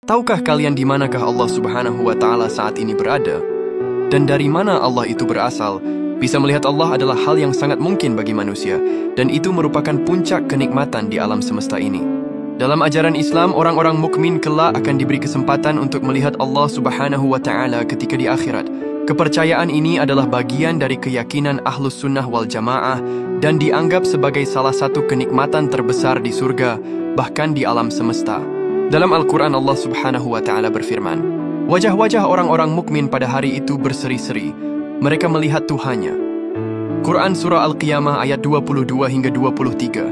Tahukah kalian di manakah Allah Subhanahu wa Ta'ala saat ini berada? Dan dari mana Allah itu berasal? Bisa melihat Allah adalah hal yang sangat mungkin bagi manusia, dan itu merupakan puncak kenikmatan di alam semesta ini. Dalam ajaran Islam, orang-orang mukmin kelak akan diberi kesempatan untuk melihat Allah Subhanahu wa Ta'ala ketika di akhirat. Kepercayaan ini adalah bagian dari keyakinan Ahlus Sunnah wal Jamaah dan dianggap sebagai salah satu kenikmatan terbesar di surga, bahkan di alam semesta. Dalam Al-Quran, Allah Subhanahu wa Ta'ala berfirman, "Wajah-wajah orang-orang mukmin pada hari itu berseri-seri. Mereka melihat Tuhannya." Quran Surah Al-Qiyamah ayat 22 hingga 23.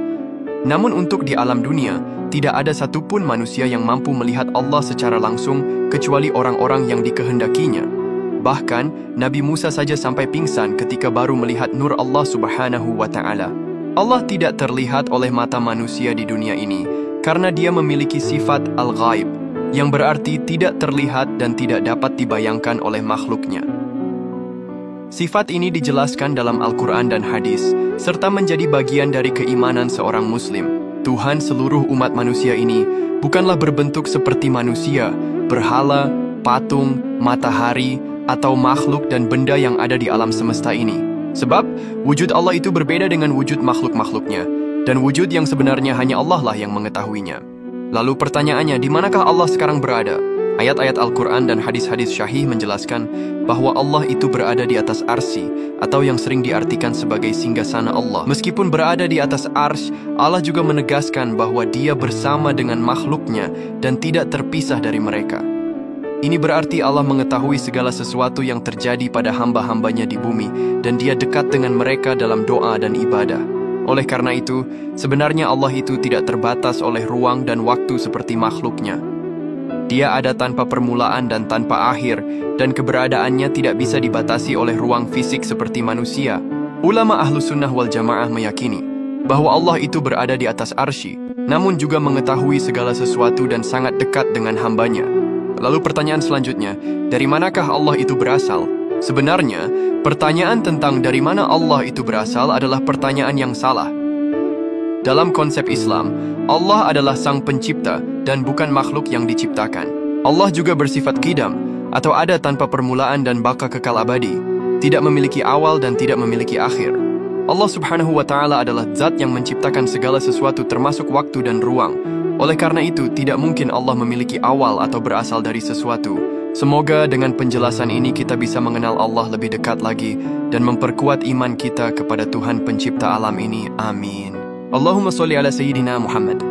Namun untuk di alam dunia, tidak ada satupun manusia yang mampu melihat Allah secara langsung kecuali orang-orang yang dikehendakinya. Bahkan, Nabi Musa saja sampai pingsan ketika baru melihat nur Allah Subhanahu wa Ta'ala. Allah tidak terlihat oleh mata manusia di dunia ini, karena dia memiliki sifat al-ghaib, yang berarti tidak terlihat dan tidak dapat dibayangkan oleh makhluknya. Sifat ini dijelaskan dalam Al-Quran dan hadis, serta menjadi bagian dari keimanan seorang muslim. Tuhan seluruh umat manusia ini bukanlah berbentuk seperti manusia, berhala, patung, matahari, atau makhluk dan benda yang ada di alam semesta ini. Sebab, wujud Allah itu berbeda dengan wujud makhluk-makhluknya, dan wujud yang sebenarnya hanya Allah lah yang mengetahuinya. Lalu pertanyaannya, di manakah Allah sekarang berada? Ayat-ayat Al-Quran dan hadis-hadis syahih menjelaskan bahwa Allah itu berada di atas arsy, atau yang sering diartikan sebagai singgasana Allah. Meskipun berada di atas arsy, Allah juga menegaskan bahwa Dia bersama dengan makhluknya dan tidak terpisah dari mereka. Ini berarti Allah mengetahui segala sesuatu yang terjadi pada hamba-hambanya di bumi, dan Dia dekat dengan mereka dalam doa dan ibadah. Oleh karena itu, sebenarnya Allah itu tidak terbatas oleh ruang dan waktu seperti makhluknya. Dia ada tanpa permulaan dan tanpa akhir, dan keberadaannya tidak bisa dibatasi oleh ruang fisik seperti manusia. Ulama Ahlus Sunnah wal Jamaah meyakini bahwa Allah itu berada di atas arsy, namun juga mengetahui segala sesuatu dan sangat dekat dengan hambanya. Lalu pertanyaan selanjutnya, dari manakah Allah itu berasal? Sebenarnya, pertanyaan tentang dari mana Allah itu berasal adalah pertanyaan yang salah. Dalam konsep Islam, Allah adalah sang pencipta dan bukan makhluk yang diciptakan. Allah juga bersifat qidam, atau ada tanpa permulaan dan baka kekal abadi, tidak memiliki awal dan tidak memiliki akhir. Allah Subhanahu wa Ta'ala adalah zat yang menciptakan segala sesuatu termasuk waktu dan ruang. Oleh karena itu, tidak mungkin Allah memiliki awal atau berasal dari sesuatu. Semoga dengan penjelasan ini kita bisa mengenal Allah lebih dekat lagi dan memperkuat iman kita kepada Tuhan pencipta alam ini. Amin. Allahumma sholli ala Sayyidina Muhammad.